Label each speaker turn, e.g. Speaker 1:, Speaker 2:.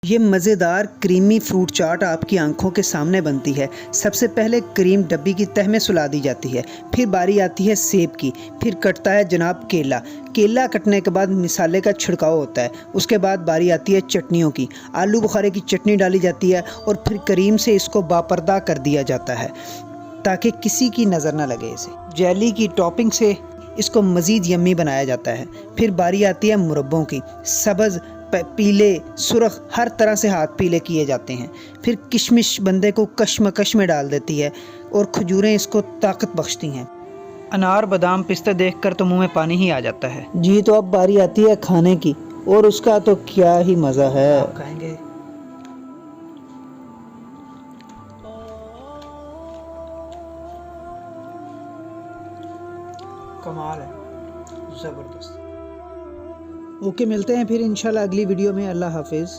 Speaker 1: ये मज़ेदार creamy fruit चाट आपकी आंखों के सामने बनती है। सबसे पहले क्रीम डब्बी की तह में सुला दी जाती है, फिर बारी आती है सेब की, फिर कटता है जनाब केला। केला कटने के बाद मिसाले का छिड़काव होता है। उसके बाद बारी आती है चटनियों की। आलू बुखारे की चटनी डाली जाती है और फिर क्रीम से इसको बापर्दा कर दिया जाता है ताकि किसी की नज़र ना लगे। इसे जेली की टॉपिंग से इसको मज़ीद यम्मी बनाया जाता है। फिर बारी आती है मुरब्बों की। सब्ज़, पीले, सुर्ख, हर तरह से हाथ पीले किए जाते हैं। फिर किशमिश बंदे को कश्मकश में डाल देती है और खजूरें इसको ताकत बख्शती हैं। अनार, बादाम, पिस्ते देखकर तो मुंह में पानी ही आ जाता है। जी, तो अब बारी आती है खाने की और उसका तो क्या ही मज़ा है। आप खाएंगे? कमाल है, ज़बरदस्त। ओके, मिलते हैं फिर इंशाल्लाह अगली वीडियो में। अल्लाह हाफिज़।